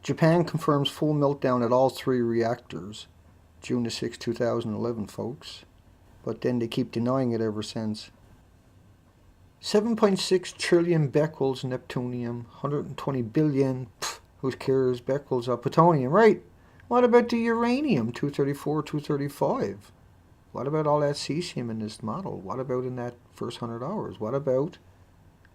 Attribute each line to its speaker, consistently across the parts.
Speaker 1: Japan confirms full meltdown at all 3 reactors. June the 6th, 2011, folks. But then they keep denying it ever since. 7.6 trillion becquerels neptunium, 120 billion, who cares, becquerels of plutonium, right? What about the uranium, 234, 235? What about all that cesium in this model? What about in that first 100 hours? What about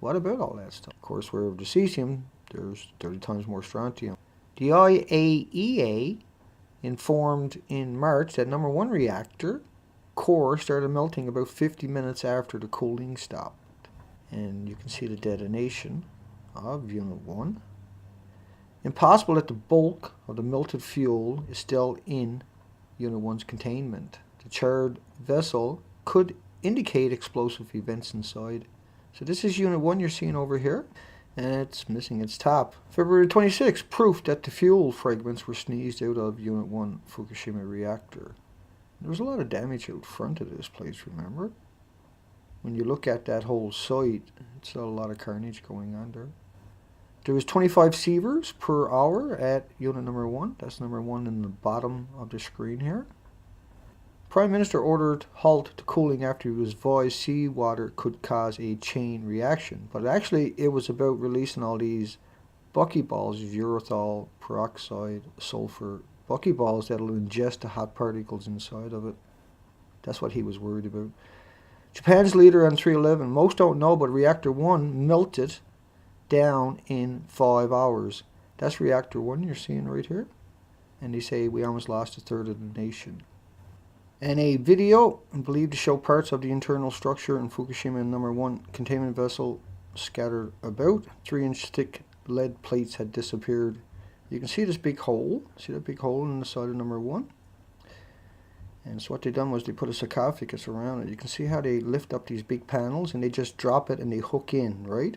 Speaker 1: all that stuff? Of course, wherever the cesium, there's 30 times more strontium. The IAEA informed in March that number 1 reactor core started melting about 50 minutes after the cooling stopped. And you can see the detonation of Unit 1. Impossible that the bulk of the melted fuel is still in Unit 1's containment. The charred vessel could indicate explosive events inside. So this is Unit 1 you're seeing over here, and it's missing its top. February 26, proof that the fuel fragments were sneezed out of Unit 1 Fukushima reactor. There was a lot of damage out front of this place, remember? When you look at that whole site, it's a lot of carnage going on there. There was 25 sieverts per hour at unit number 1. That's number 1 in the bottom of the screen here. Prime Minister ordered halt to cooling after he was advised seawater could cause a chain reaction. But actually it was about releasing all these buckyballs of urethol, peroxide, sulfur, buckyballs that'll ingest the hot particles inside of it. That's what he was worried about. Japan's leader on 311. Most don't know, but Reactor 1 melted down in 5 hours. That's Reactor 1 you're seeing right here. And they say we almost lost a third of the nation. And a video believed to show parts of the internal structure in Fukushima number 1 containment vessel scattered about. 3-inch thick lead plates had disappeared. You can see this big hole. See that big hole in the side of number 1? And so what they done was they put a sarcophagus around it. You can see how they lift up these big panels and they just drop it and they hook in, right?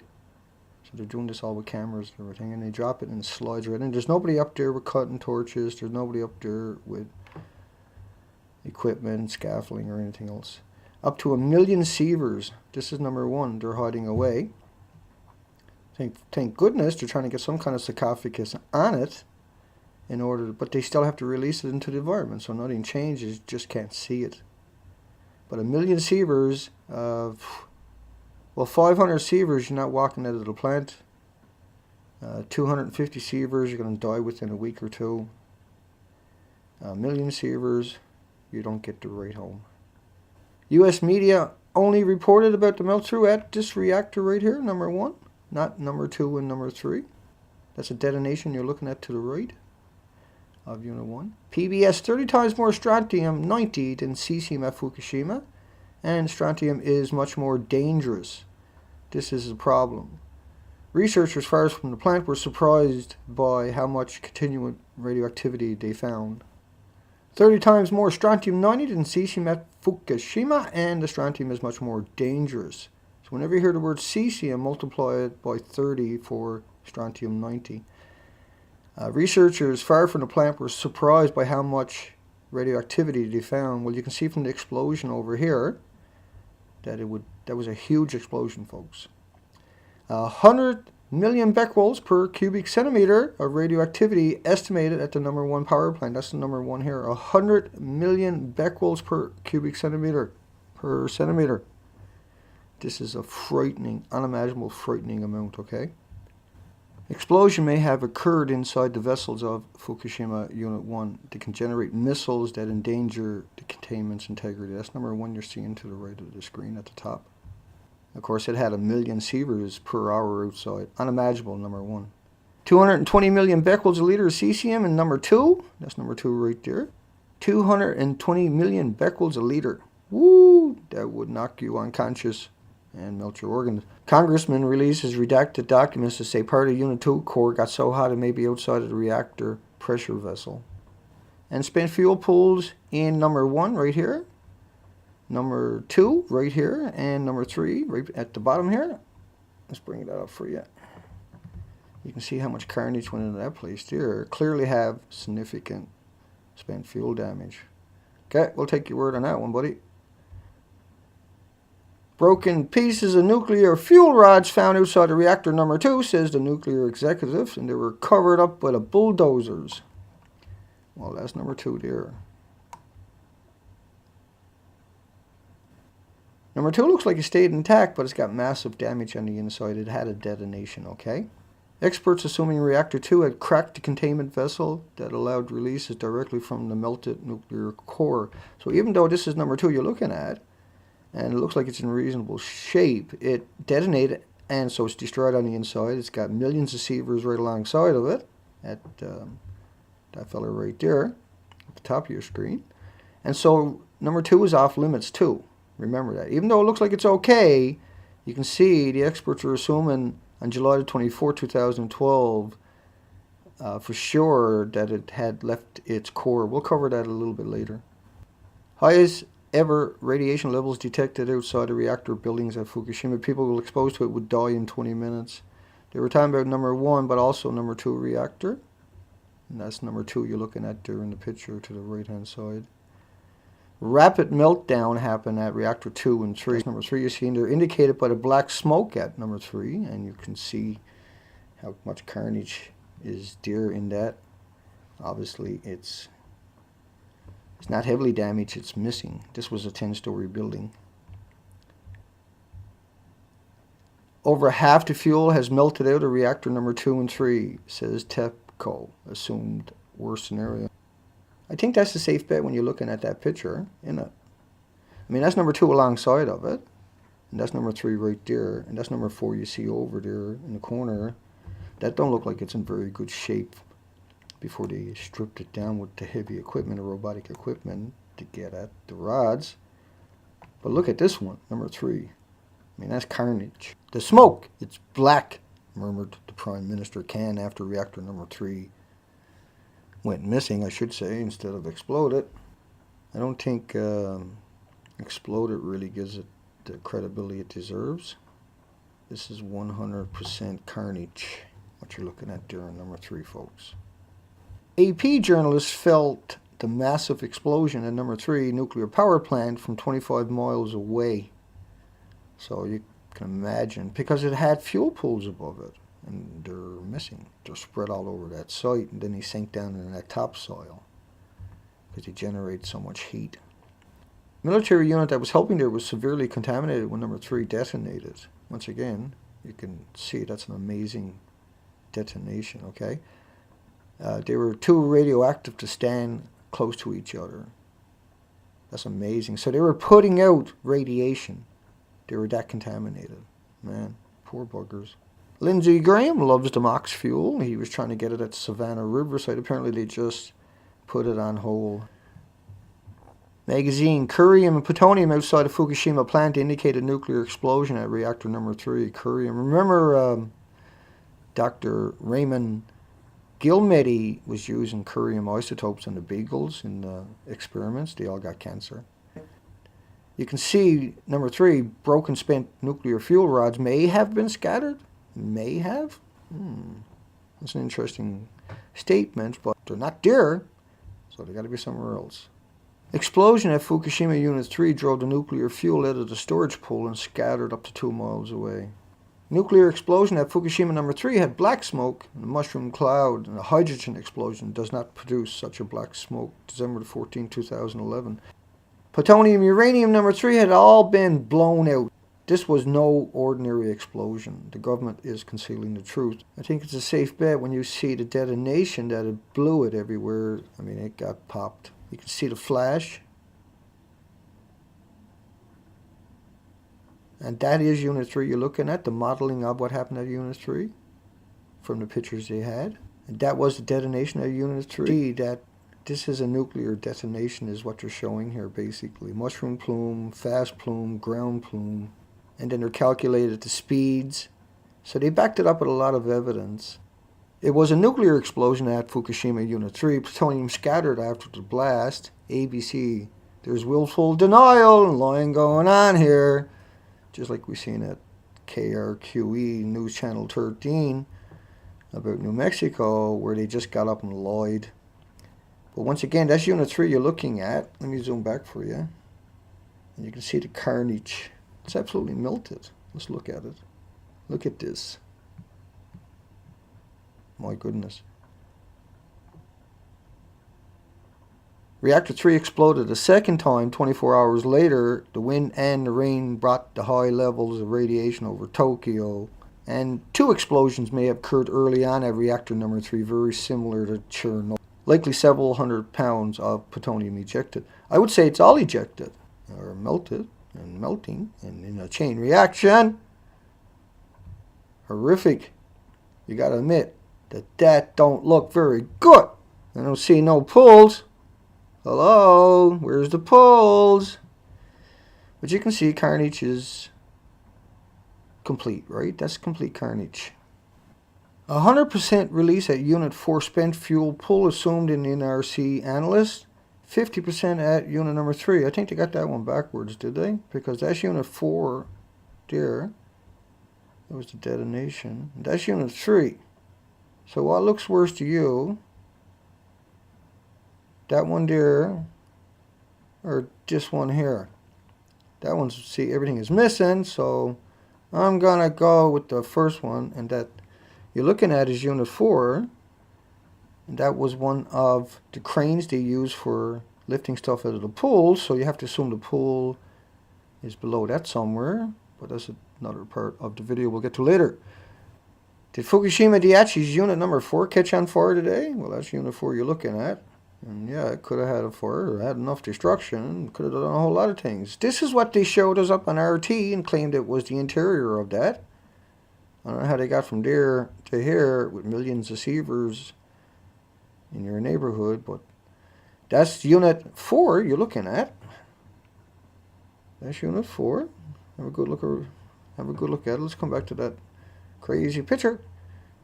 Speaker 1: So they're doing this all with cameras and everything, and they drop it and it slides right in. There's nobody up there with cutting torches. There's nobody up there with equipment, scaffolding, or anything else. Up to 1 million sievers. This is number 1. They're hiding away. Thank goodness they're trying to get some kind of sarcophagus on it in order, but they still have to release it into the environment, so nothing changes, just can't see it. But 1 million sievers, well, 500 sievers, you're not walking out of the plant. 250 sievers, you're going to die within a week or 2. 1 million sievers, you don't get to right home. U.S. media only reported about the melt-through at this reactor right here, number 1, not number 2 and number 3. That's a detonation you're looking at to the right of Unit 1. PBS 30 times more strontium-90 than cesium at Fukushima, and strontium is much more dangerous. This is a problem. Researchers far from the plant were surprised by how much continuing radioactivity they found. 30 times more strontium-90 than cesium at Fukushima, and the strontium is much more dangerous. So whenever you hear the word cesium, multiply it by 30 for strontium-90. Researchers far from the plant were surprised by how much radioactivity they found. Well, you can see from the explosion over here that that was a huge explosion, folks. 100 million becquerels per cubic centimeter of radioactivity estimated at the number 1 power plant. That's the number 1 here. 100 million becquerels per cubic centimeter per centimeter. This is a frightening, unimaginable frightening amount, okay? Explosion may have occurred inside the vessels of Fukushima Unit 1 that can generate missiles that endanger the containment's integrity. That's number 1 you're seeing to the right of the screen at the top. Of course, it had 1 million sieverts per hour outside. Unimaginable, number 1. 220 million becquerels a liter of cesium in number 2. That's number 2 right there. 220 million becquerels a liter. Woo! That would knock you unconscious and melt your organs. Congressman releases redacted documents to say part of Unit 2 core got so hot it may be outside of the reactor pressure vessel. And spent fuel pools in number 1 right here, number 2 right here, and number 3 right at the bottom here. Let's bring that up for you. You can see how much carnage went into that place there. Clearly have significant spent fuel damage. Okay, we'll take your word on that one, buddy. Broken pieces of nuclear fuel rods found outside of reactor number 2, says the nuclear executive, and they were covered up by the bulldozers. Well, that's number 2 there. Number 2 looks like it stayed intact, but it's got massive damage on the inside. It had a detonation, okay? Experts assuming reactor 2 had cracked the containment vessel that allowed releases directly from the melted nuclear core. So even though this is number 2 you're looking at, and it looks like it's in reasonable shape, it detonated, and so it's destroyed on the inside. It's got millions of sievers right alongside of it, at that fella right there, at the top of your screen. And so number 2 is off limits too. Remember that. Even though it looks like it's okay, you can see the experts are assuming on July 24, 2012, for sure that it had left its core. We'll cover that a little bit later. Highest ever radiation levels detected outside the reactor buildings at Fukushima. People who were exposed to it would die in 20 minutes. They were talking about number 1, but also number 2 reactor. And that's number 2 you're looking at there in the picture to the right-hand side. Rapid meltdown happened at reactor 2 and 3. Number 3 you see they're indicated by the black smoke at number 3, and you can see how much carnage is there in that. Obviously it's not heavily damaged, it's missing. This was a 10-story building. Over half the fuel has melted out of reactor number 2 and 3, says TEPCO, assumed worst scenario. I think that's a safe bet when you're looking at that picture, isn't it? I mean, that's number 2 alongside of it, and that's number 3 right there, and that's number 4 you see over there in the corner. That don't look like it's in very good shape before they stripped it down with the heavy equipment, or robotic equipment, to get at the rods. But look at this one, number 3. I mean, that's carnage. The smoke, it's black, murmured the Prime Minister Khan after reactor number 3 went missing, I should say, instead of exploded. I don't think exploded really gives it the credibility it deserves. This is 100% carnage, what you're looking at there in number 3, folks. AP journalists felt the massive explosion at number 3 nuclear power plant from 25 miles away. So you can imagine, because it had fuel pools above it, and they're missing. They're spread all over that site, and then they sink down in that topsoil because they generate so much heat. Military unit that was helping there was severely contaminated when number 3 detonated. Once again, you can see that's an amazing detonation, okay? They were too radioactive to stand close to each other. That's amazing. So they were putting out radiation. They were that contaminated. Man, poor buggers. Lindsey Graham loves the MOX fuel. He was trying to get it at Savannah Riverside. Apparently they just put it on hold. Magazine, Curium and plutonium outside of Fukushima plant indicated nuclear explosion at reactor number 3. Curium. Remember Dr. Raymond Gilmedi was using curium isotopes on the beagles in the experiments. They all got cancer. You can see number 3, broken spent nuclear fuel rods may have been scattered. May have? That's an interesting statement, but they're not there, so they got to be somewhere else. Explosion at Fukushima Unit 3 drove the nuclear fuel out of the storage pool and scattered up to 2 miles away. Nuclear explosion at Fukushima number 3 had black smoke and a mushroom cloud, and a hydrogen explosion does not produce such a black smoke. December 14, 2011. Plutonium uranium number 3 had all been blown out. This was no ordinary explosion. The government is concealing the truth. I think it's a safe bet when you see the detonation that it blew it everywhere. I mean, it got popped. You can see the flash. And that is Unit 3 you're looking at, the modeling of what happened at Unit 3 from the pictures they had. And that was the detonation at Unit 3. That this is a nuclear detonation is what they're showing here, basically. Mushroom plume, fast plume, ground plume. And then they're calculated the speeds. So they backed it up with a lot of evidence. It was a nuclear explosion at Fukushima Unit 3. Plutonium scattered after the blast. ABC. There's willful denial and lying going on here. Just like we've seen at KRQE News Channel 13 about New Mexico, where they just got up and lied. But once again, that's Unit 3 you're looking at. Let me zoom back for you. And you can see the carnage It's absolutely melted. Let's look at it. Look at this. My goodness. Reactor 3 exploded a second time 24 hours later. The wind and the rain brought the high levels of radiation over Tokyo. And 2 explosions may have occurred early on at reactor number 3, very similar to Chernobyl. Likely several hundred pounds of plutonium ejected. I would say it's all ejected, or melted, and melting, and in a chain reaction. Horrific. You gotta admit that don't look very good. I don't see no pulls. Hello, where's the pulls? But you can see carnage is complete, right? That's complete carnage. 100% release at Unit 4 spent fuel pull assumed in the NRC analyst. 50% at Unit number 3. I think they got that one backwards, did they? Because that's Unit 4 there. That was the detonation. That's Unit 3. So what looks worse to you? That one there, or this one here? That one, see, everything is missing, so I'm gonna go with the first one, and that you're looking at is Unit 4, and that was one of the cranes they use for lifting stuff out of the pool, so you have to assume the pool is below that somewhere, but that's another part of the video we'll get to later. Did Fukushima Daiichi's Unit number 4 catch on fire today? Well, that's Unit 4 you're looking at. And yeah, it could have had a fire, or had enough destruction, could have done a whole lot of things. This is what they showed us up on RT and claimed it was the interior of that. I don't know how they got from there to here with millions of sievers in your neighborhood, but that's Unit 4 you're looking at. That's Unit 4. Have a good look at it. Let's come back to that crazy picture.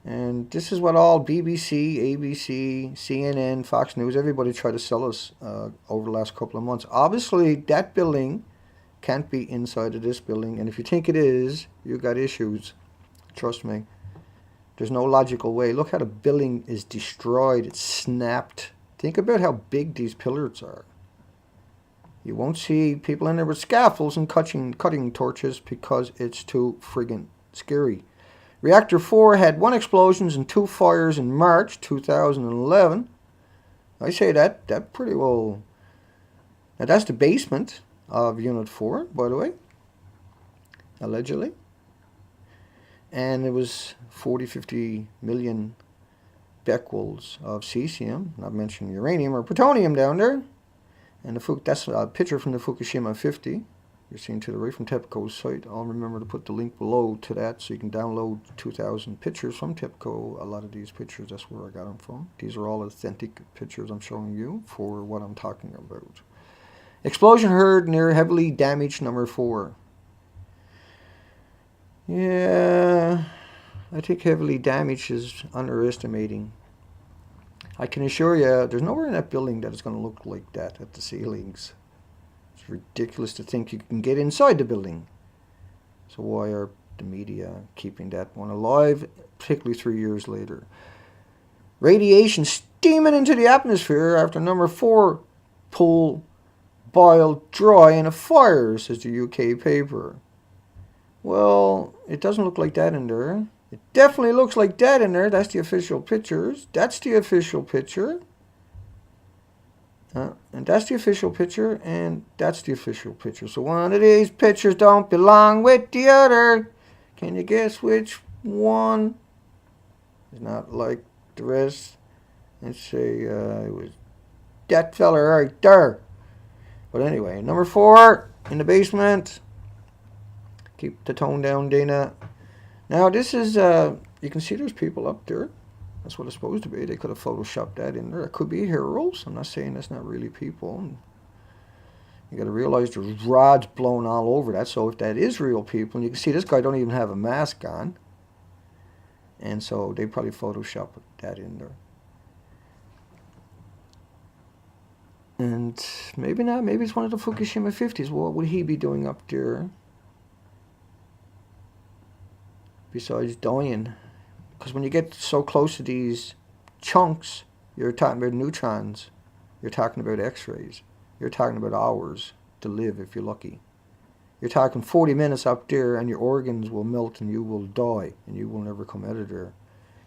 Speaker 1: And this is what all BBC, ABC, CNN, Fox News, everybody tried to sell us over the last couple of months. Obviously, that building can't be inside of this building. And if you think it is, you got issues. Trust me. There's no logical way. Look how the building is destroyed. It's snapped. Think about how big these pillars are. You won't see people in there with scaffolds and cutting torches because it's too friggin' scary. Reactor 4 had 1 explosion and 2 fires in March 2011. I say that pretty well. Now that's the basement of Unit 4, by the way. Allegedly. And it was 40-50 million becquerels of cesium, not mentioning uranium or plutonium down there. And that's a picture from the Fukushima 50. You're seeing to the right from TEPCO's site. I'll remember to put the link below to that so you can download 2,000 pictures from TEPCO. A lot of these pictures, that's where I got them from. These are all authentic pictures I'm showing you for what I'm talking about. Explosion heard near heavily damaged number 4. Yeah, I think heavily damaged is underestimating. I can assure you, there's nowhere in that building that is going to look like that at the ceilings. It's ridiculous to think you can get inside the building. So why are the media keeping that one alive, particularly 3 years later? Radiation steaming into the atmosphere after number 4 pool boiled dry in a fire, says the UK paper. Well, it doesn't look like that in there. It definitely looks like that in there. That's the official pictures. That's the official picture. And that's the official picture, and that's the official picture. So one of these pictures don't belong with the other. Can you guess which one is not like the rest? Let's say it was that fella right there. But anyway, number 4 in the basement. Keep the tone down, Dana. Now this is, you can see there's people up there. That's what it's supposed to be. They could have photoshopped that in there. It could be heroes. I'm not saying that's not really people. You got to realize there's rods blown all over that. So if that is real people, and you can see this guy don't even have a mask on. And so they probably photoshopped that in there. And maybe not. Maybe it's one of the Fukushima 50s. What would he be doing up there? Besides dying. Because when you get so close to these chunks, you're talking about neutrons. You're talking about X-rays. You're talking about hours to live if you're lucky. You're talking 40 minutes up there and your organs will melt and you will die and you will never come out of there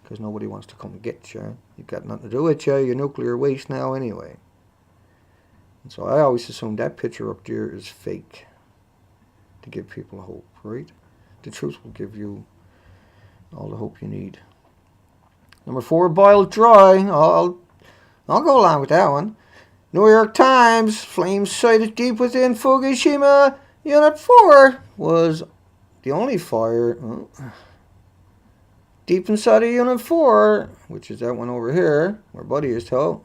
Speaker 1: because nobody wants to come and get you. You've got nothing to do with you. You're nuclear waste now anyway. And so I always assume that picture up there is fake to give people hope, right? The truth will give you all the hope you need. Number 4, boiled dry. I'll go along with that one. New York Times, flames sighted deep within Fukushima. Unit 4 was the only fire deep inside of Unit 4, which is that one over here, where Buddy is told.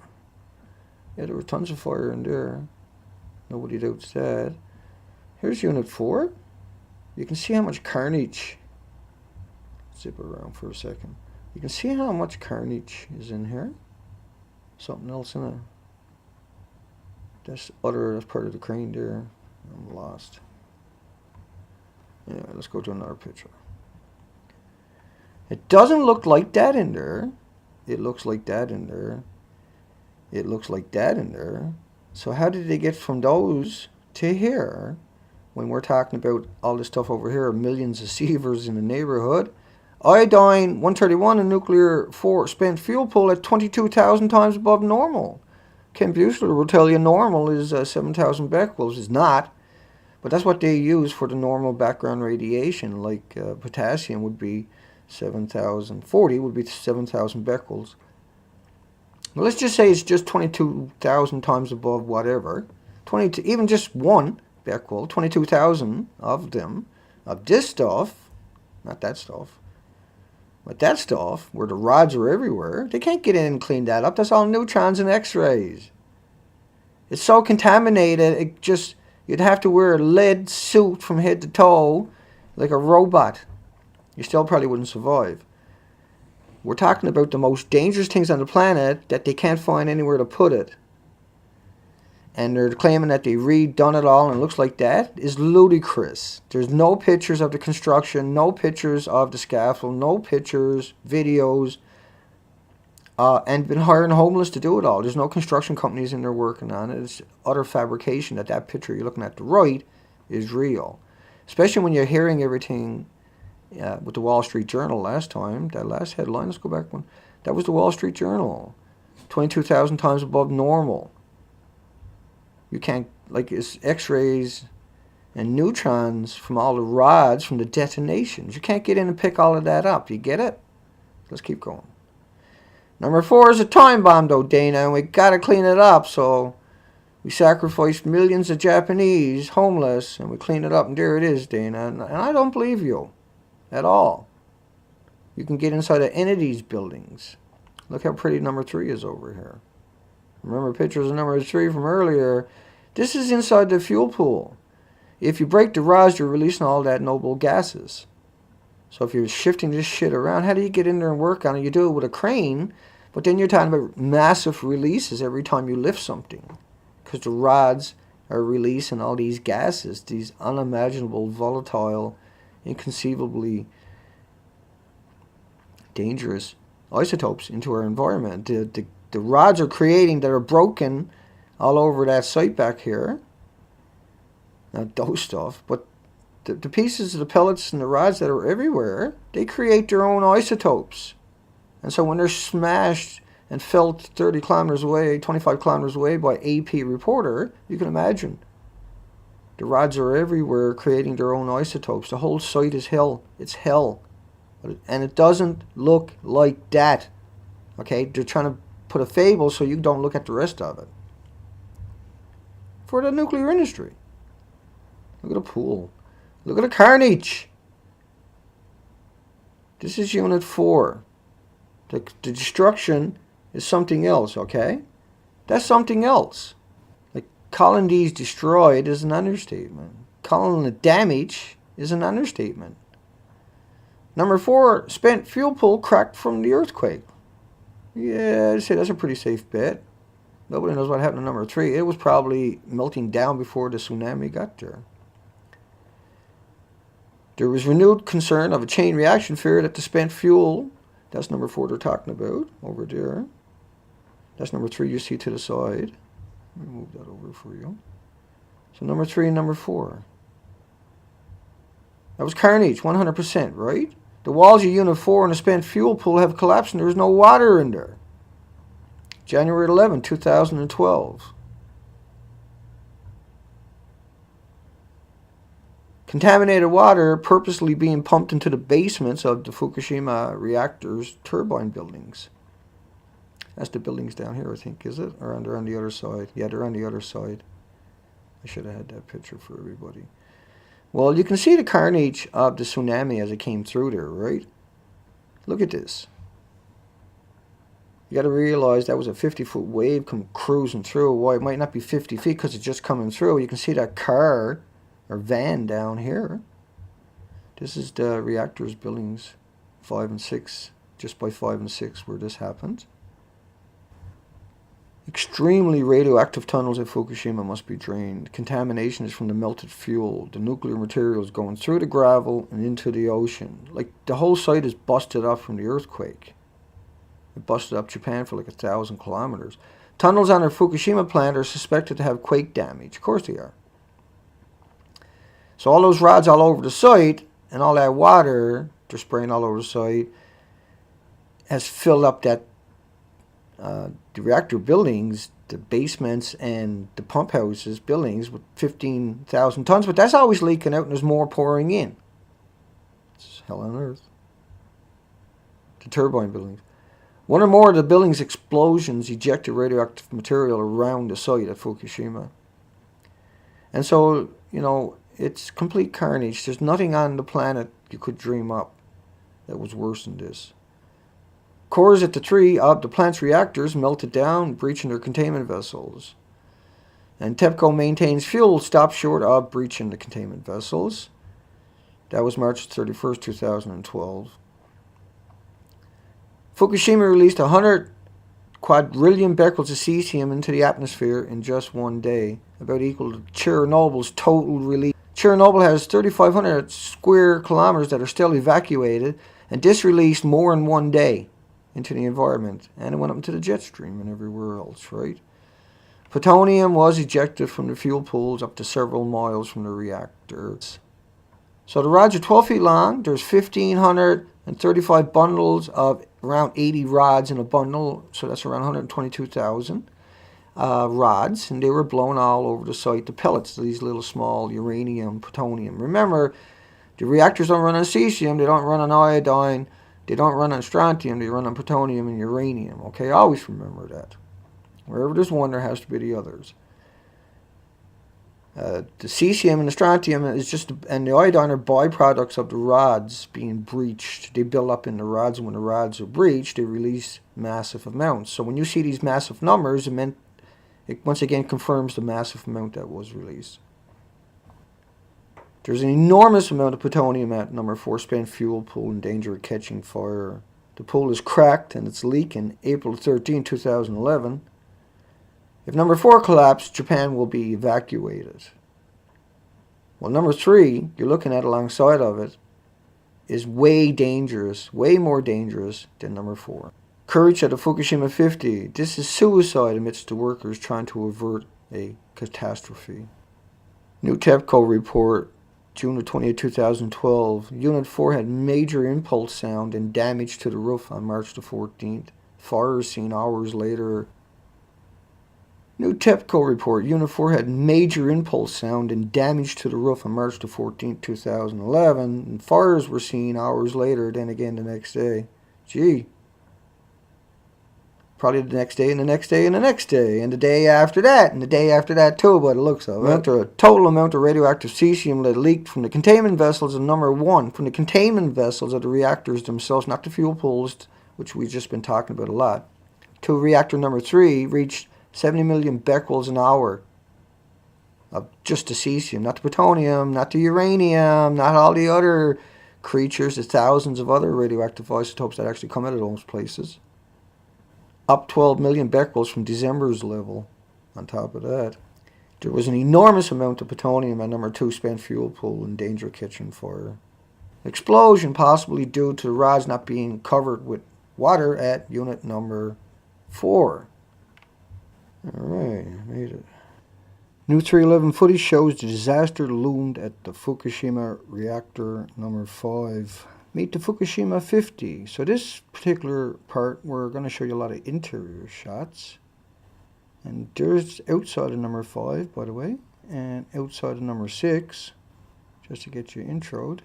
Speaker 1: Yeah, there was tons of fire in there. Nobody doubts that. Here's Unit 4. You can see how much carnage. Zip it around for a second. You can see how much carnage is in here. Something else in it. That's part of the crane there. I'm lost. Anyway, let's go to another picture. It doesn't look like that in there. It looks like that in there. It looks like that in there. So how did they get from those to here when we're talking about all this stuff over here, millions of sievers in the neighborhood? Iodine 131 and nuclear 4 spent fuel pool at 22,000 times above normal. Ken Buechler will tell you normal is 7,000 becquerels. It's not. But that's what they use for the normal background radiation, like potassium would be 7,040 would be 7,000 becquerels. Well, let's just say it's just 22,000 times above whatever. 22, even just one becquerel, 22,000 of them, of this stuff, not that stuff, but that stuff, where the rods are everywhere, they can't get in and clean that up. That's all neutrons and X-rays. It's so contaminated, it just, you'd have to wear a lead suit from head to toe, like a robot. You still probably wouldn't survive. We're talking about the most dangerous things on the planet that they can't find anywhere to put it. And they're claiming that they redone it all and it looks like that is ludicrous. There's no pictures of the construction, no pictures of the scaffold, no pictures, videos, and been hiring homeless to do it all. There's no construction companies in there working on it. It's utter fabrication that picture you're looking at the right is real. Especially when you're hearing everything with the Wall Street Journal last time. That last headline, let's go back one. That was the Wall Street Journal. 22,000 times above normal. You can't, like, it's X-rays and neutrons from all the rods from the detonations. You can't get in and pick all of that up. You get it? Let's keep going. Number 4 is a time bomb, though, Dana, and we got to clean it up. So we sacrificed millions of Japanese homeless, and we clean it up, and there it is, Dana. And I don't believe you at all. You can get inside of any of these buildings. Look how pretty number 3 is over here. Remember pictures of number 3 from earlier. This is inside the fuel pool. If you break the rods, you're releasing all that noble gases. So if you're shifting this shit around, how do you get in there and work on it? You do it with a crane, but then you're talking about massive releases every time you lift something. Because the rods are releasing all these gases, these unimaginable, volatile, inconceivably dangerous isotopes into our environment. The rods are creating that are broken all over that site back here. Not those stuff, but the pieces of the pellets and the rods that are everywhere, they create their own isotopes. And so when they're smashed and felt 30 kilometers away, 25 kilometers away by AP reporter, you can imagine. The rods are everywhere creating their own isotopes. The whole site is hell. It's hell. And it doesn't look like that. Okay? They're trying to put a fable so you don't look at the rest of it. For the nuclear industry. Look at the pool. Look at the carnage. This is Unit 4. The destruction is something else, okay? That's something else. Like calling these destroyed is an understatement. Calling it damage is an understatement. Number 4, spent fuel pool cracked from the earthquake. Yeah, I'd say that's a pretty safe bet. Nobody knows what happened to number 3. It was probably melting down before the tsunami got there. There was renewed concern of a chain reaction fear that the spent fuel, that's number 4 they're talking about, over there. That's number 3 you see to the side. Let me move that over for you. So number 3 and number 4. That was carnage, 100%, right? The walls of Unit 4 and the spent fuel pool have collapsed and there is no water in there. January 11, 2012. Contaminated water purposely being pumped into the basements of the Fukushima reactor's turbine buildings. That's the buildings down here, I think, is it? Or they're on the other side? Yeah, they're on the other side. I should have had that picture for everybody. Well, you can see the carnage of the tsunami as it came through there, right? Look at this. You got to realize that was a 50-foot wave come cruising through. Why it might not be 50 feet because it's just coming through. You can see that car or van down here. This is the reactors buildings 5 and 6, just by 5 and 6 where this happened. Extremely radioactive tunnels at Fukushima must be drained. Contamination is from the melted fuel. The nuclear materials going through the gravel and into the ocean. Like the whole site is busted up from the earthquake. It busted up Japan for like 1,000 kilometers. Tunnels on their Fukushima plant are suspected to have quake damage. Of course they are. So all those rods all over the site and all that water they're spraying all over the site has filled up that the reactor buildings, the basements and the pump houses buildings with 15,000 tons. But that's always leaking out and there's more pouring in. It's hell on earth. The turbine buildings. One or more of the building's explosions ejected radioactive material around the site at Fukushima. And so, you know, it's complete carnage. There's nothing on the planet you could dream up that was worse than this. Cores at the three of the plant's reactors melted down, breaching their containment vessels. And TEPCO maintains fuel stopped short of breaching the containment vessels. That was March 31st, 2012. Fukushima released 100 quadrillion becquerels of cesium into the atmosphere in just one day, about equal to Chernobyl's total release. Chernobyl has 3,500 square kilometers that are still evacuated, and this released more in one day into the environment, and it went up into the jet stream and everywhere else, right? Plutonium was ejected from the fuel pools up to several miles from the reactors. So the rods are 12 feet long. There's 1,535 bundles of around 80 rods in a bundle, so that's around 122,000 rods, and they were blown all over the site. The pellets, these little small uranium, plutonium. Remember, the reactors don't run on cesium, they don't run on iodine, they don't run on strontium, they run on plutonium and uranium. Okay, always remember that. Wherever there's one, there has to be the others. The cesium and the strontium is and the iodine are byproducts of the rods being breached. They build up in the rods, and when the rods are breached, they release massive amounts. So when you see these massive numbers, it once again confirms the massive amount that was released. There's an enormous amount of plutonium at number 4 spent fuel pool in danger of catching fire. The pool is cracked and it's leaking April 13, 2011. If number 4 collapsed, Japan will be evacuated. Well, number 3, you're looking at alongside of it, is way dangerous, way more dangerous than number 4. Courage at the Fukushima 50. This is suicide amidst the workers trying to avert a catastrophe. New TEPCO report, June 20, 2012. Unit 4 had major impulse sound and damage to the roof on March the 14th. Fire seen hours later. New TEPCO report, Unit 4 had major impulse sound and damage to the roof on March the 14th, 2011. And fires were seen hours later, then again the next day. Gee. Probably the next day and the next day and the next day and the day after that and the day after that too, by the looks of it. A total amount of radioactive cesium that leaked from the containment vessels of number 1, from the containment vessels of the reactors themselves, not the fuel pools, which we've just been talking about a lot, to reactor number 3 reached 70 million becquerels an hour of just the cesium, not the plutonium, not the uranium, not all the other creatures, the thousands of other radioactive isotopes that actually come out of those places. Up 12 million becquerels from December's level. On top of that, there was an enormous amount of plutonium at number 2 spent fuel pool in danger of catching fire. Explosion possibly due to the rods not being covered with water at unit number 4. Alright, made it. New 311 footage shows the disaster loomed at the Fukushima reactor number 5. Meet the Fukushima 50. So this particular part, we're going to show you a lot of interior shots. And there's outside of number 5, by the way, and outside of number 6, just to get you introed.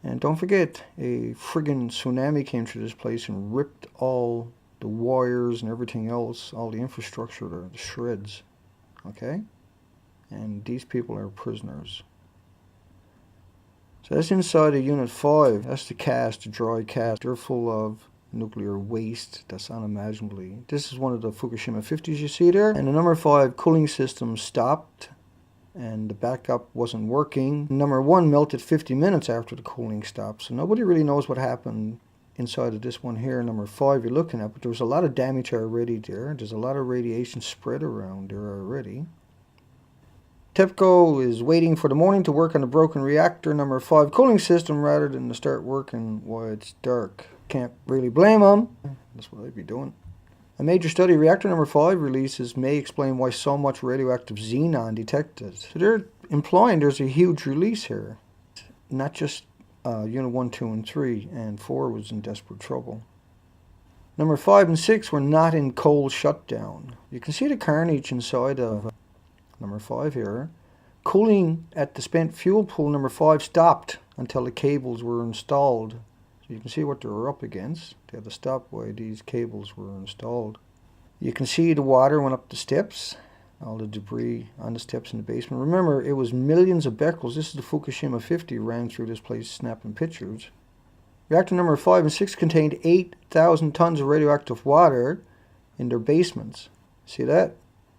Speaker 1: And don't forget, a friggin' tsunami came through this place and ripped all the wires and everything else, all the infrastructure to shreds. Okay? And these people are prisoners. So that's inside of Unit 5. That's the cast, the dry cast. They're full of nuclear waste that's unimaginably. This is one of the Fukushima 50s you see there. And the number 5 cooling system stopped and the backup wasn't working. Number 1 melted 50 minutes after the cooling stopped. So nobody really knows what happened inside of this one here, number 5 you're looking at. But there was a lot of damage already there. There's a lot of radiation spread around there already. TEPCO is waiting for the morning to work on the broken reactor number 5 cooling system rather than to start working while it's dark. Can't really blame them. That's what I'd be doing. A major study of reactor number 5 releases may explain why so much radioactive xenon detected. So they're implying there's a huge release here. Not just Unit 1, 2, and 3, and 4 was in desperate trouble. Number 5 and 6 were not in cold shutdown. You can see the carnage inside of number 5 here. Cooling at the spent fuel pool number 5 stopped until the cables were installed. So you can see what they were up against. They had to stop while these cables were installed. You can see the water went up the steps. All the debris on the steps in the basement. Remember, it was millions of becquerels. This is the Fukushima 50 ran through this place snapping pictures. Reactor number 5 and 6 contained 8,000 tons of radioactive water in their basements. See that?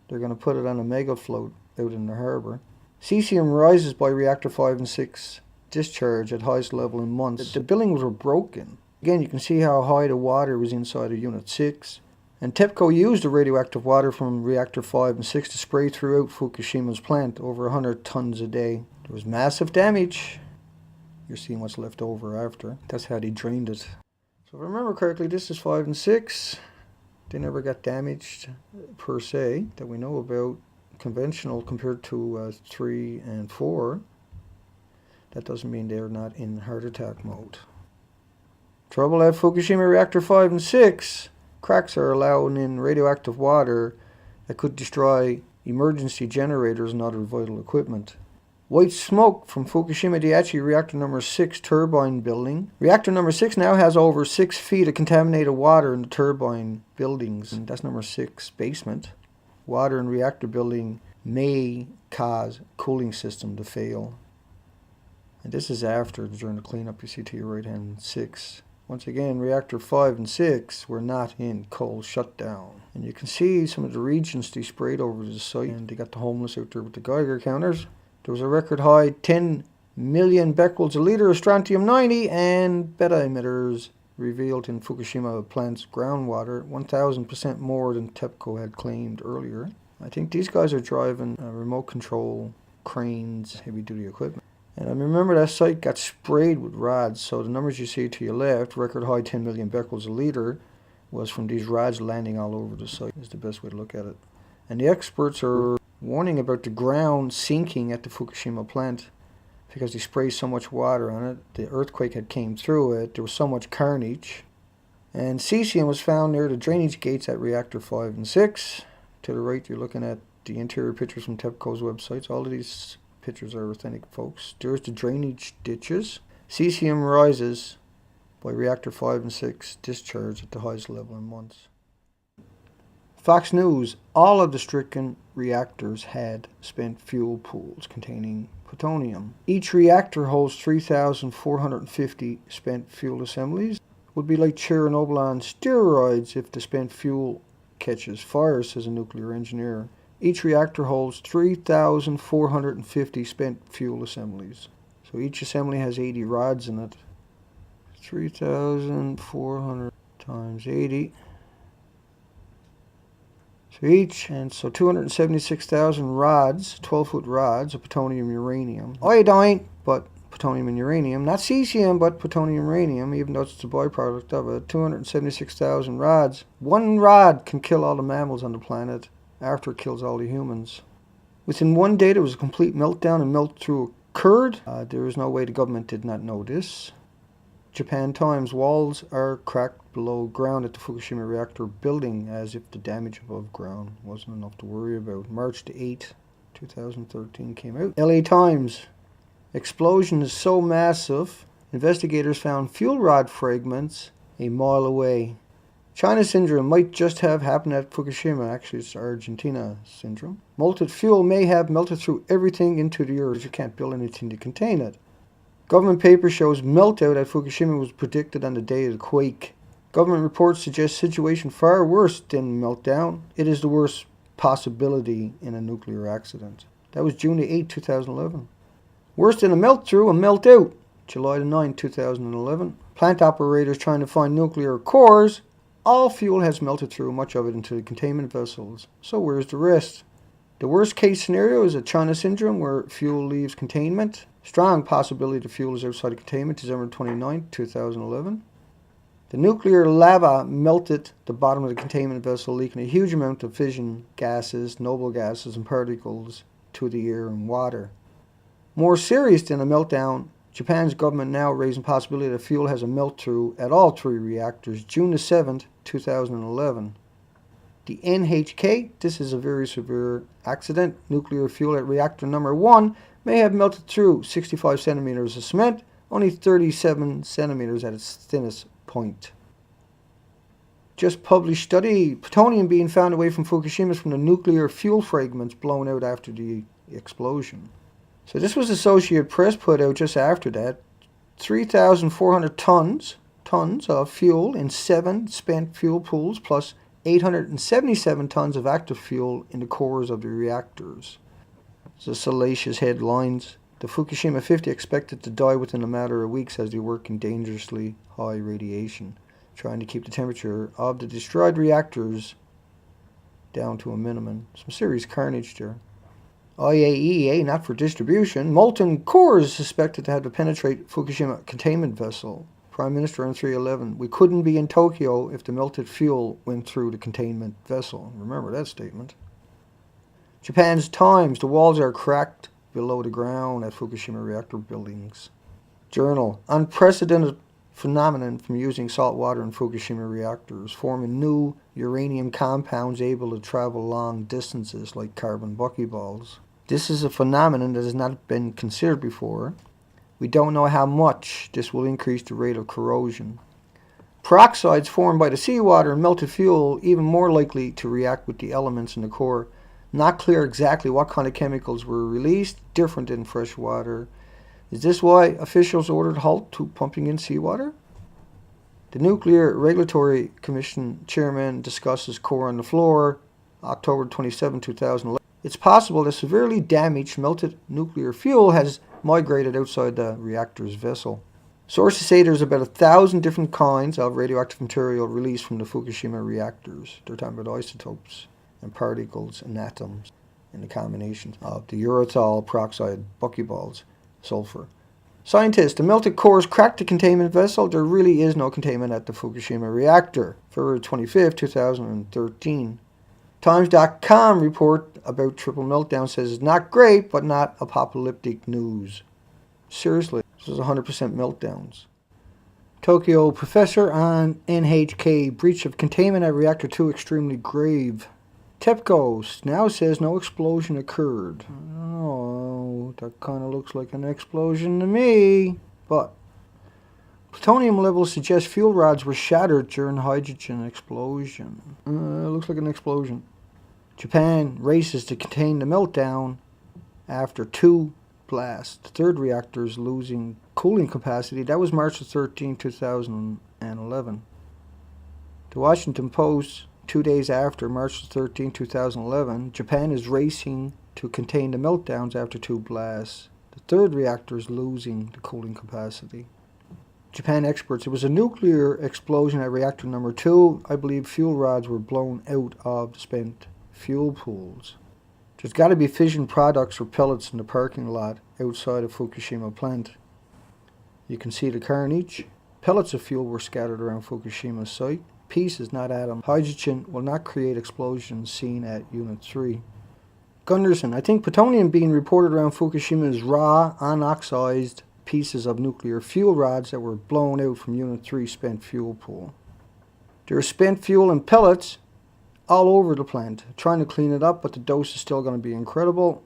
Speaker 1: They're going to put it on a mega float out in the harbor. Cesium rises by reactor 5 and 6 discharge at highest level in months. The buildings were broken. Again, you can see how high the water was inside of Unit 6. And TEPCO used the radioactive water from reactor 5 and 6 to spray throughout Fukushima's plant, over 100 tons a day. There was massive damage. You're seeing what's left over after. That's how they drained it. So if I remember correctly, this is 5 and 6. They never got damaged per se that we know about, conventional compared to 3 and 4. That doesn't mean they're not in heart attack mode. Trouble at Fukushima reactor 5 and 6. Cracks are allowed in radioactive water that could destroy emergency generators and other vital equipment. White smoke from Fukushima Daiichi reactor number 6 turbine building. Reactor number 6 now has over 6 feet of contaminated water in the turbine buildings. And that's number 6 basement. Water in reactor building may cause cooling system to fail. And this is after, during the cleanup, you see to your right hand 6. Once again, reactor 5 and 6 were not in cold shutdown. And you can see some of the regions they sprayed over the site. And they got the homeless out there with the Geiger counters. There was a record high 10 million becquerels a litre of strontium-90 and beta emitters revealed in Fukushima plant's groundwater, 1,000% more than TEPCO had claimed earlier. I think these guys are driving remote control cranes, heavy-duty equipment. And I remember that site got sprayed with rods, so the numbers you see to your left, record high 10 million becquerels a litre, was from these rods landing all over the site, is the best way to look at it. And the experts are warning about the ground sinking at the Fukushima plant because they sprayed so much water on it. The earthquake had came through it, there was so much carnage. And cesium was found near the drainage gates at reactor 5 and 6. To the right, you're looking at the interior pictures from TEPCO's websites. All of these pictures are authentic, folks. There's the drainage ditches. Cesium rises by reactor 5 and 6 discharge at the highest level in months. Fox News, all of the stricken reactors had spent fuel pools containing plutonium. Each reactor holds 3,450 spent fuel assemblies. Would be like Chernobyl on steroids if the spent fuel catches fire, says a nuclear engineer. Each reactor holds 3,450 spent fuel assemblies. So each assembly has 80 rods in it. 3,400 times 80. So each, and so 276,000 rods, 12-foot rods of plutonium uranium. Iodine, but plutonium and uranium. Not cesium, but plutonium uranium, even though it's a byproduct of it. 276,000 rods. One rod can kill all the mammals on the planet after it kills all the humans. Within one day, there was a complete meltdown and melt-through occurred. There is no way the government did not know this. Japan Times, walls are cracked below ground at the Fukushima reactor building as if the damage above ground wasn't enough to worry about. March the 8th, 2013 came out. LA Times, explosion is so massive, investigators found fuel rod fragments a mile away. China syndrome might just have happened at Fukushima. Actually, it's Argentina syndrome. Molten fuel may have melted through everything into the earth. You can't build anything to contain it. Government paper shows meltdown at Fukushima was predicted on the day of the quake. Government reports suggest situation far worse than meltdown. It is the worst possibility in a nuclear accident. That was June 8, 2011. Worse than a melt-through, a melt-out. July 9, 2011. Plant operators trying to find nuclear cores. All fuel has melted through, much of it into the containment vessels. So where's the rest? The worst case scenario is a China syndrome where fuel leaves containment. Strong possibility the fuel is outside of containment, December 29, 2011. The nuclear lava melted the bottom of the containment vessel, leaking a huge amount of fission gases, noble gases, and particles to the air and water. More serious than a meltdown, Japan's government now raising possibility that fuel has a melt-through at all three reactors, June 7, 2011. The NHK, this is a very severe accident. Nuclear fuel at reactor number 1 may have melted through 65 centimeters of cement, only 37 centimeters at its thinnest point. Just published study, plutonium being found away from Fukushima from the nuclear fuel fragments blown out after the explosion. So this was Associated Press put out just after that. 3,400 tons of fuel in 7 spent fuel pools plus 877 tons of active fuel in the cores of the reactors. The salacious headlines. The Fukushima 50 expected to die within a matter of weeks as they work in dangerously high radiation, trying to keep the temperature of the destroyed reactors down to a minimum. Some serious carnage there. IAEA, not for distribution. Molten cores suspected to have to penetrate Fukushima containment vessel. Prime Minister on 311. We couldn't be in Tokyo if the melted fuel went through the containment vessel. Remember that statement. Japan's Times. The walls are cracked below the ground at Fukushima reactor buildings. Journal. Unprecedented phenomenon from using salt water in Fukushima reactors, forming new uranium compounds able to travel long distances like carbon buckyballs. This is a phenomenon that has not been considered before. We don't know how much this will increase the rate of corrosion. Peroxides formed by the seawater and melted fuel even more likely to react with the elements in the core. Not clear exactly what kind of chemicals were released, different in fresh water. Is this why officials ordered halt to pumping in seawater? The Nuclear Regulatory Commission chairman discusses core on the floor, October 27, 2011. It's possible that severely damaged melted nuclear fuel has migrated outside the reactor's vessel. Sources say there's about 1,000 different kinds of radioactive material released from the Fukushima reactors. They're talking about isotopes and particles and atoms and the combinations of the urethol, peroxide, buckyballs, sulfur. Scientists, the melted cores cracked the containment vessel. There really is no containment at the Fukushima reactor. February 25, 2013. Times.com report about triple meltdown says it's not great, but not apocalyptic news. Seriously, this is 100% meltdowns. Tokyo professor on NHK, breach of containment at reactor 2 extremely grave. TEPCO now says no explosion occurred. Oh, that kind of looks like an explosion to me. But plutonium levels suggest fuel rods were shattered during hydrogen explosion. Looks like an explosion. Japan races to contain the meltdown after 2 blasts. The third reactor is losing cooling capacity. That was March 13, 2011. The Washington Post, 2 days after March 13, 2011, Japan is racing to contain the meltdowns after 2 blasts. The third reactor is losing the cooling capacity. Japan experts, it was a nuclear explosion at reactor number 2. I believe fuel rods were blown out of the spent fuel pools. There's got to be fission products or pellets in the parking lot outside of Fukushima plant. You can see the carnage. Pellets of fuel were scattered around Fukushima site. Pieces, not atoms. Hydrogen will not create explosions seen at Unit 3. Gunderson, I think plutonium being reported around Fukushima is raw, unoxidized pieces of nuclear fuel rods that were blown out from Unit 3 spent fuel pool. There is spent fuel and pellets all over the plant, trying to clean it up, but the dose is still going to be incredible.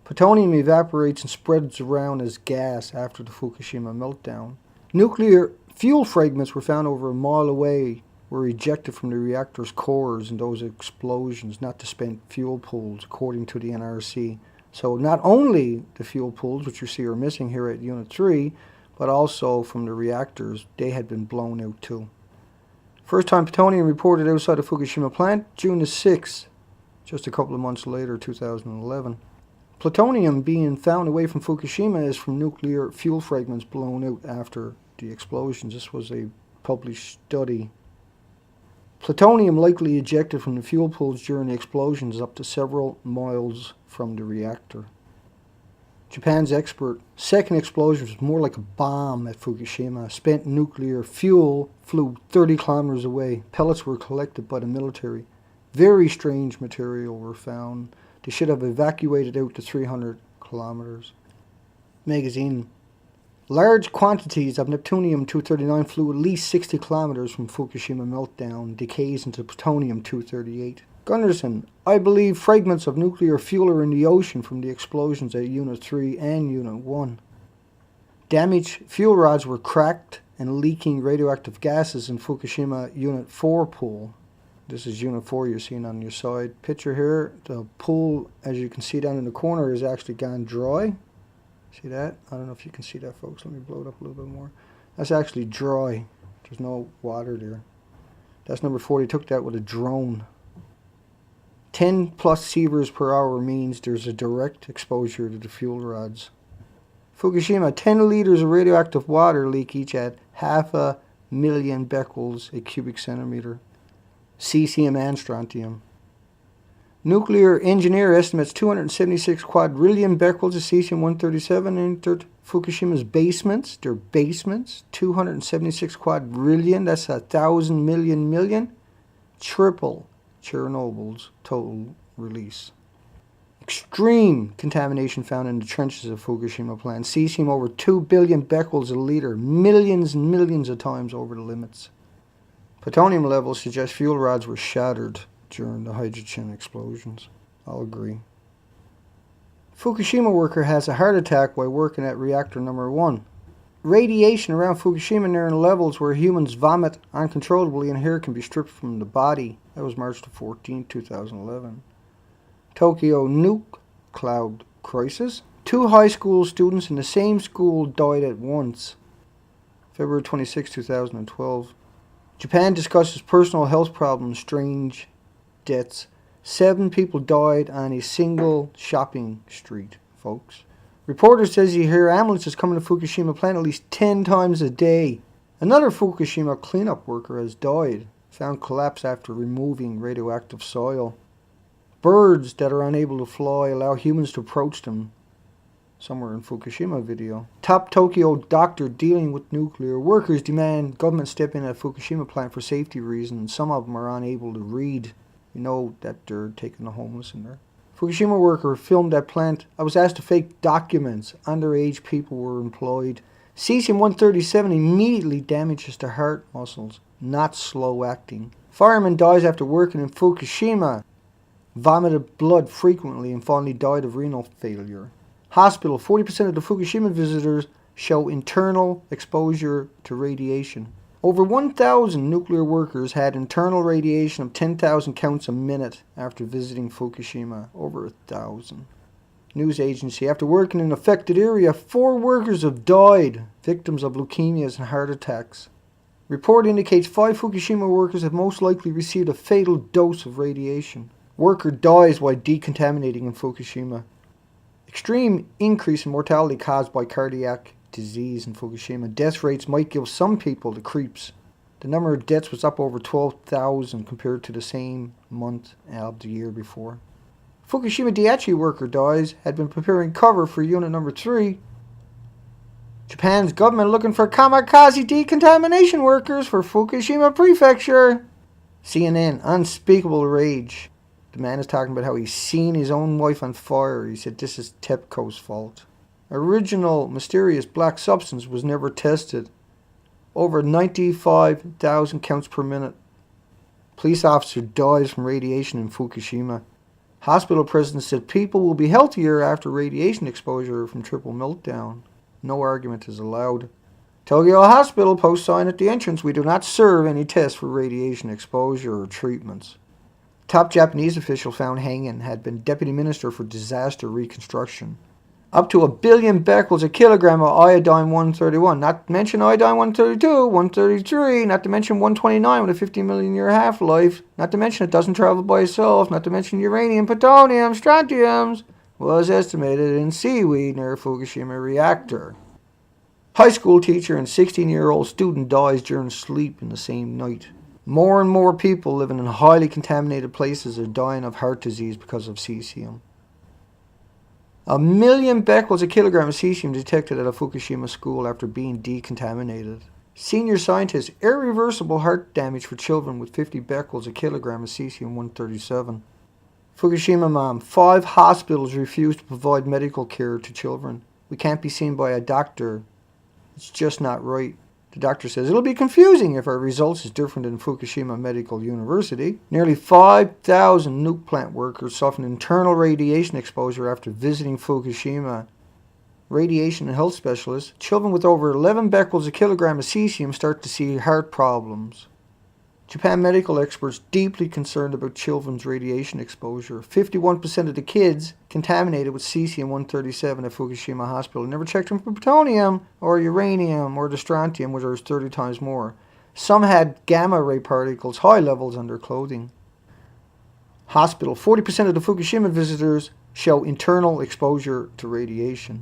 Speaker 1: Plutonium evaporates and spreads around as gas after the Fukushima meltdown. Nuclear fuel fragments were found over a mile away, were ejected from the reactor's cores in those explosions, not the spent fuel pools, according to the NRC. So not only the fuel pools, which you see are missing here at Unit 3, but also from the reactors, they had been blown out too. First time plutonium reported outside the Fukushima plant, June the 6th, just a couple of months later, 2011. Plutonium being found away from Fukushima is from nuclear fuel fragments blown out after the explosions. This was a published study. Plutonium likely ejected from the fuel pools during the explosions up to several miles from the reactor. Japan's expert, second explosion was more like a bomb at Fukushima. Spent nuclear fuel flew 30 kilometers away. Pellets were collected by the military. Very strange material were found. They should have evacuated out to 300 kilometers. Magazine. Large quantities of Neptunium-239 flew at least 60 kilometers from Fukushima meltdown, decays into Plutonium-238. Gunderson, I believe fragments of nuclear fuel are in the ocean from the explosions at Unit 3 and Unit 1. Damaged fuel rods were cracked and leaking radioactive gases in Fukushima Unit 4 pool. This is Unit 4 you're seeing on your side picture here. The pool, as you can see down in the corner, is actually gone dry. See that? I don't know if you can see that, folks. Let me blow it up a little bit more. That's actually dry. There's no water there. That's number 4. They took that with a drone. 10 plus sieverts per hour means there's a direct exposure to the fuel rods. Fukushima, 10 liters of radioactive water leak each at 500,000 becquerels a cubic centimeter. Cesium and strontium. Nuclear engineer estimates 276 quadrillion becquerels of cesium-137 entered Fukushima's basements. Their basements, 276 quadrillion, that's 1,000 million. Triple Chernobyl's total release. Extreme contamination found in the trenches of Fukushima plant. Cesium over 2 billion becquerels a liter, millions and millions of times over the limits. Plutonium levels suggest fuel rods were shattered during the hydrogen explosions. I'll agree. Fukushima worker has a heart attack while working at reactor number 1. Radiation around Fukushima near levels where humans vomit uncontrollably and hair can be stripped from the body. That was March 14, 2011. Tokyo nuke cloud crisis. 2 high school students in the same school died at once. February 26, 2012. Japan discusses personal health problems, strange deaths. 7 people died on a single shopping street, folks. Reporter says you hear ambulances coming to Fukushima plant at least 10 times a day. Another Fukushima cleanup worker has died, found collapsed after removing radioactive soil. Birds that are unable to fly allow humans to approach them. Somewhere in Fukushima video. Top Tokyo doctor dealing with nuclear workers demand government step in at Fukushima plant for safety reasons. Some of them are unable to read. You know that they're taking the homeless in there. Fukushima worker filmed at plant. I was asked to fake documents. Underage people were employed. Cesium-137 immediately damages the heart muscles, not slow acting. Fireman dies after working in Fukushima. Vomited blood frequently and finally died of renal failure. Hospital, 40% of the Fukushima visitors show internal exposure to radiation. Over 1,000 nuclear workers had internal radiation of 10,000 counts a minute after visiting Fukushima. Over 1,000. News agency, after working in affected area, 4 workers have died, victims of leukemias and heart attacks. Report indicates 5 Fukushima workers have most likely received a fatal dose of radiation. Worker dies while decontaminating in Fukushima. Extreme increase in mortality caused by cardiac disease in Fukushima. Death rates might give some people the creeps. The number of deaths was up over 12,000 compared to the same month of the year before. Fukushima Daiichi worker dies, had been preparing cover for unit number 3. Japan's government looking for kamikaze decontamination workers for Fukushima prefecture. CNN, unspeakable rage. The man is talking about how he's seen his own wife on fire. He said this is TEPCO's fault. Original mysterious black substance was never tested. Over 95,000 counts per minute. Police officer dies from radiation in Fukushima. Hospital president said people will be healthier after radiation exposure from triple meltdown. No argument is allowed. Tokyo Hospital post sign at the entrance, we do not serve any tests for radiation exposure or treatments. Top Japanese official found hanging had been deputy minister for disaster reconstruction. Up to 1 billion becquerels a kilogram of iodine-131, not to mention iodine-132, 133, not to mention 129 with a 50 million year half-life, not to mention it doesn't travel by itself, not to mention uranium, plutonium, strontiums, was estimated in seaweed near a Fukushima reactor. High school teacher and 16-year-old student dies during sleep in the same night. More and more people living in highly contaminated places are dying of heart disease because of cesium. 1 million becquerels a kilogram of cesium detected at a Fukushima school after being decontaminated. Senior scientists, irreversible heart damage for children with 50 becquerels a kilogram of cesium-137. Fukushima mom, 5 hospitals refuse to provide medical care to children. We can't be seen by a doctor. It's just not right. The doctor says it'll be confusing if our results is different than Fukushima Medical University. Nearly 5,000 nuke plant workers suffered internal radiation exposure after visiting Fukushima. Radiation and health specialists, children with over 11 becquerels a kilogram of cesium start to see heart problems. Japan medical experts deeply concerned about children's radiation exposure. 51% of the kids contaminated with cesium-137 at Fukushima Hospital never checked them for plutonium or uranium or the strontium, which is 30 times more. Some had gamma ray particles, high levels on their clothing. Hospital, 40% of the Fukushima visitors show internal exposure to radiation.